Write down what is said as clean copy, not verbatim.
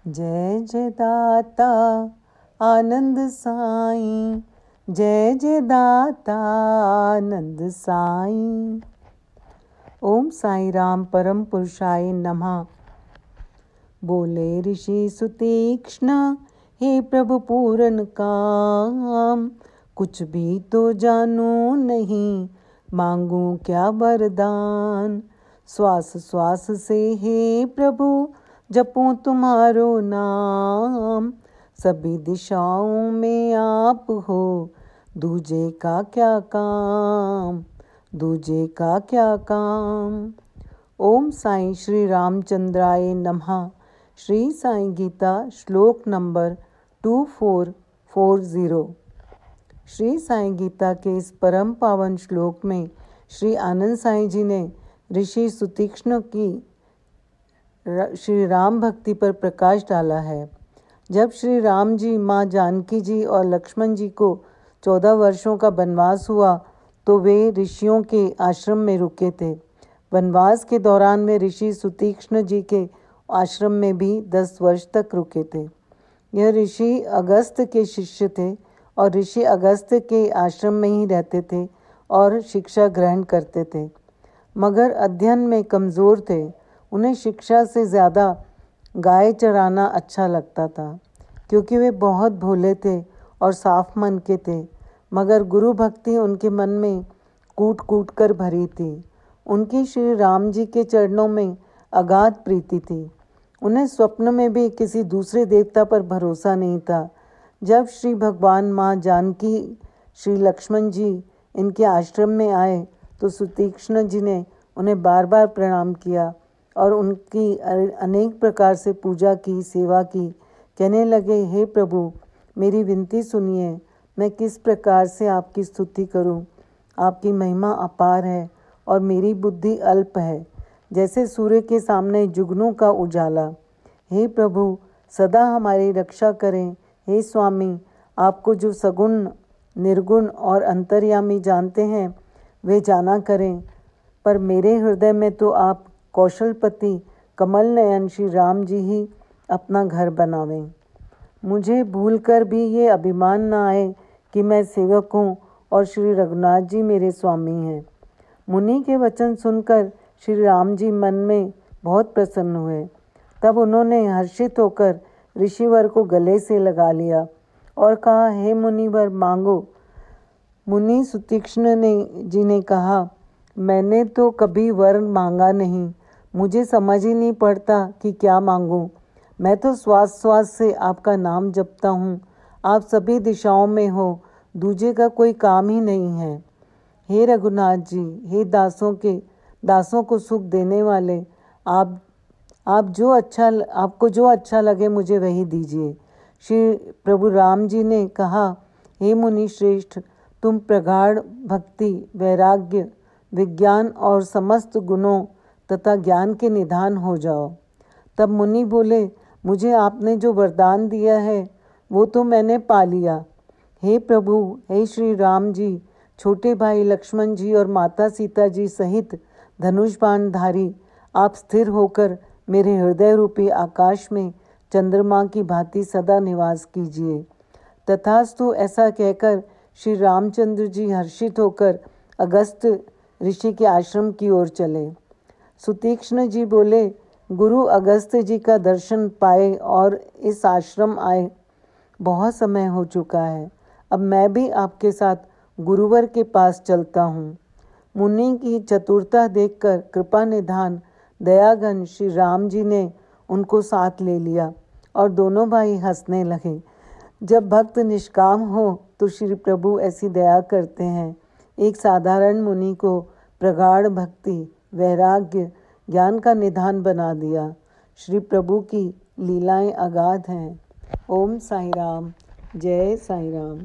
जय जय दाता आनंद साईं, जय जय दाता आनंद साईं। ओम साई राम परम पुरुषाय नमः। बोले ऋषि सुतीक्ष्ण, हे प्रभु पूरन काम, कुछ भी तो जानू नहीं, मांगू क्या वरदान। श्वास श्वास से हे प्रभु जपूं तुम्हारो नाम, सभी दिशाओं में आप हो, दूजे का क्या काम, दूजे का क्या काम। ओम साईं श्री रामचंद्राय नमः। श्री साईं गीता श्लोक नंबर 2440। श्री साईं गीता के इस परम पावन श्लोक में श्री आनंद साईं जी ने ऋषि सुतीक्ष्ण की श्री राम भक्ति पर प्रकाश डाला है। जब श्री राम जी, माँ जानकी जी और लक्ष्मण जी को 14 वर्षों का वनवास हुआ तो वे ऋषियों के आश्रम में रुके थे। वनवास के दौरान वे ऋषि सुतीक्ष्ण जी के आश्रम में भी 10 वर्ष तक रुके थे। यह ऋषि अगस्त के शिष्य थे और ऋषि अगस्त के आश्रम में ही रहते थे और शिक्षा ग्रहण करते थे, मगर अध्ययन में कमज़ोर थे। उन्हें शिक्षा से ज़्यादा गाय चराना अच्छा लगता था, क्योंकि वे बहुत भोले थे और साफ मन के थे, मगर गुरु भक्ति उनके मन में कूट कूट कर भरी थी। उनकी श्री राम जी के चरणों में अगाध प्रीति थी। उन्हें स्वप्न में भी किसी दूसरे देवता पर भरोसा नहीं था। जब श्री भगवान, माँ जानकी, श्री लक्ष्मण जी इनके आश्रम में आए तो सुतीक्ष्ण जी ने उन्हें बार बार प्रणाम किया और उनकी अनेक प्रकार से पूजा की, सेवा की। कहने लगे, हे प्रभु, मेरी विनती सुनिए, मैं किस प्रकार से आपकी स्तुति करूं। आपकी महिमा अपार है और मेरी बुद्धि अल्प है, जैसे सूर्य के सामने जुगनू का उजाला। हे प्रभु, सदा हमारी रक्षा करें। हे स्वामी, आपको जो सगुण, निर्गुण और अंतर्यामी जानते हैं वे जाना करें, पर मेरे हृदय में तो आप कौशलपति कमल नयन श्री राम जी ही अपना घर बनावें। मुझे भूलकर भी ये अभिमान न आए कि मैं सेवक हूँ और श्री रघुनाथ जी मेरे स्वामी हैं। मुनि के वचन सुनकर श्री राम जी मन में बहुत प्रसन्न हुए। तब उन्होंने हर्षित होकर ऋषिवर को गले से लगा लिया और कहा, हे मुनिवर, मांगो। मुनि सुतीक्ष्ण जी ने कहा, मैंने तो कभी वर मांगा नहीं, मुझे समझ ही नहीं पड़ता कि क्या मांगूं। मैं तो श्वास श्वास से आपका नाम जपता हूँ। आप सभी दिशाओं में हो, दूजे का कोई काम ही नहीं है। हे रघुनाथ जी, हे दासों को सुख देने वाले, आपको जो अच्छा लगे मुझे वही दीजिए। श्री प्रभु राम जी ने कहा, हे मुनि श्रेष्ठ, तुम प्रगाढ़ भक्ति, वैराग्य, विज्ञान और समस्त गुणों तथा ज्ञान के निधान हो जाओ। तब मुनि बोले, मुझे आपने जो वरदान दिया है वो तो मैंने पा लिया। हे प्रभु, हे श्री राम जी, छोटे भाई लक्ष्मण जी और माता सीता जी सहित धनुष बाणधारी, आप स्थिर होकर मेरे हृदय रूपी आकाश में चंद्रमा की भांति सदा निवास कीजिए। तथास्तु ऐसा कहकर श्री रामचंद्र जी हर्षित होकर अगस्त ऋषि के आश्रम की ओर चले। सुतीक्ष्ण जी बोले, गुरु अगस्त जी का दर्शन पाए और इस आश्रम आए बहुत समय हो चुका है। अब मैं भी आपके साथ गुरुवर के पास चलता हूँ। मुनि की चतुरता देखकर कृपा निधान दयाघन श्री राम जी ने उनको साथ ले लिया और दोनों भाई हंसने लगे। जब भक्त निष्काम हो तो श्री प्रभु ऐसी दया करते हैं। एक साधारण मुनि को प्रगाढ़ भक्ति, वैराग्य, ज्ञान का निधान बना दिया। श्री प्रभु की लीलाएं अगाध हैं। ओम साई राम, जय साई राम।